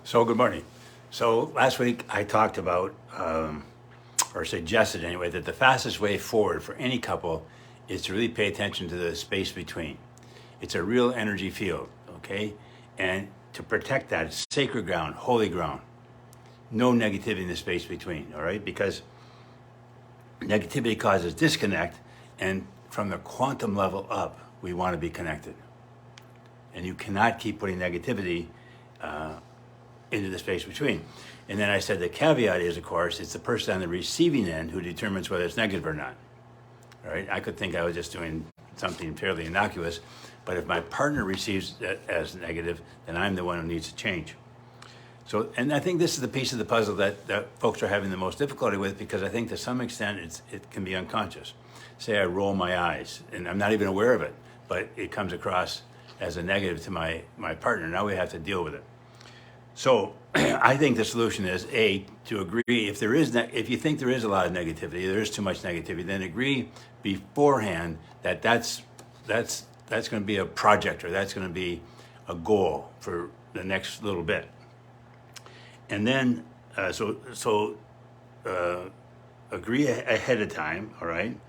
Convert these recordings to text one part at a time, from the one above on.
So good morning. So last week I talked about, or suggested anyway, that the fastest way forward for any couple is to really pay attention to the space between. It's a real energy field, okay? And to protect that, it's sacred ground, holy ground. No negativity in the space between, all right? Because negativity causes disconnect, and from the quantum level up, we want to be connected. And you cannot keep putting negativity into the space between. And then I said the caveat is, of course, it's the person on the receiving end who determines whether it's negative or not. All right, I could think I was just doing something fairly innocuous, but if my partner receives it as negative, then I'm the one who needs to change. So, and I think this is the piece of the puzzle that folks are having the most difficulty with, because I think to some extent it can be unconscious. Say I roll my eyes, and I'm not even aware of it, but it comes across as a negative to my partner. Now we have to deal with it. So I think the solution is to agree if you think there is a lot of negativity, there is too much negativity, then agree beforehand that that's going to be a project, or that's going to be a goal for the next little bit. And then agree ahead of time. All right.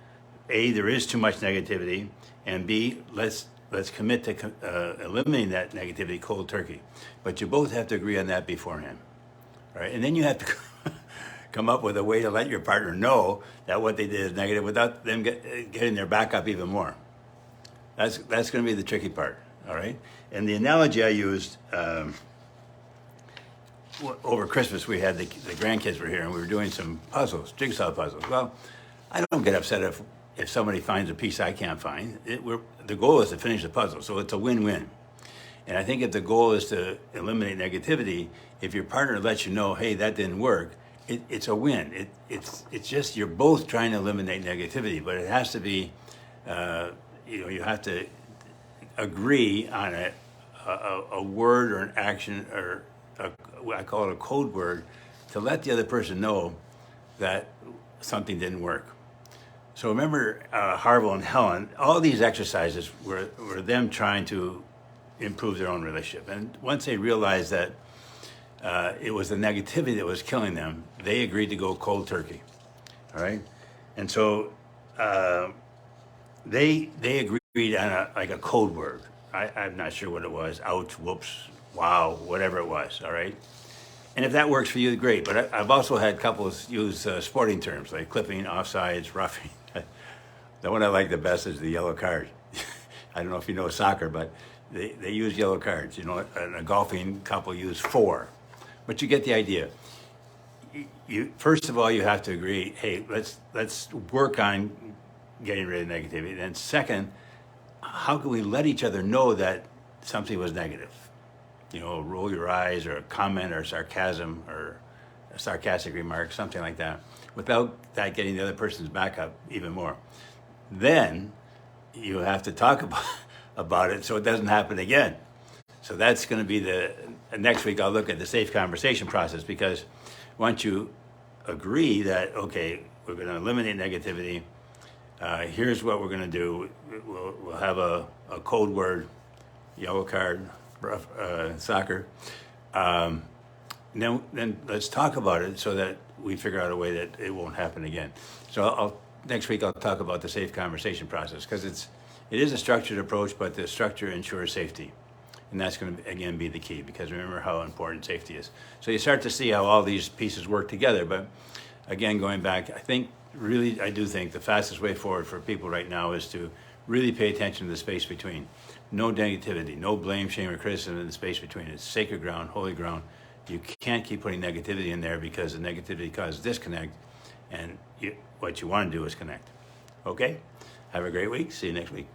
A, there is too much negativity, and B, let's commit to eliminating that negativity cold turkey. But you both have to agree on that beforehand, all right? And then you have to come up with a way to let your partner know that what they did is negative without them getting their back up even more. That's going to be the tricky part, all right? And the analogy I used, over Christmas, we had the grandkids were here, and we were doing some puzzles, jigsaw puzzles. Well, I don't get upset if somebody finds a piece I can't find. The goal is to finish the puzzle, so it's a win-win. And I think if the goal is to eliminate negativity, if your partner lets you know, hey, that didn't work, it's a win. It's just you're both trying to eliminate negativity, but it has to be, you have to agree on a word or an action, or I call it a code word, to let the other person know that something didn't work. So remember Harville and Helen, all these exercises were them trying to improve their own relationship. And once they realized that it was the negativity that was killing them, they agreed to go cold turkey, all right? And so they agreed on a code word. I'm not sure what it was, ouch, whoops, wow, whatever it was, all right? And if that works for you, great. But I've also had couples use sporting terms like clipping, offsides, roughing. The one I like the best is the yellow card. I don't know if you know soccer, but they use yellow cards. You know, and a golfing couple use 4. But you get the idea. First of all, you have to agree, hey, let's work on getting rid of negativity. Then second, how can we let each other know that something was negative? You know, roll your eyes, or a comment, or sarcasm, or a sarcastic remark, something like that, without that getting the other person's back up even more. Then you have to talk about it so it doesn't happen again. So that's going to be next week I'll look at the safe conversation process, because once you agree that, okay, we're going to eliminate negativity, here's what we're going to do. We'll have a code word, yellow card, soccer. Then let's talk about it so that we figure out a way that it won't happen again. So next week I'll talk about the safe conversation process, because it is a structured approach, but the structure ensures safety. And that's going to, again, be the key, because remember how important safety is. So you start to see how all these pieces work together. But again, going back, I do think the fastest way forward for people right now is to really pay attention to the space between. No negativity, no blame, shame, or criticism in the space between. It's sacred ground, holy ground. You can't keep putting negativity in there, because the negativity causes disconnect, and what you want to do is connect. Okay? Have a great week. See you next week.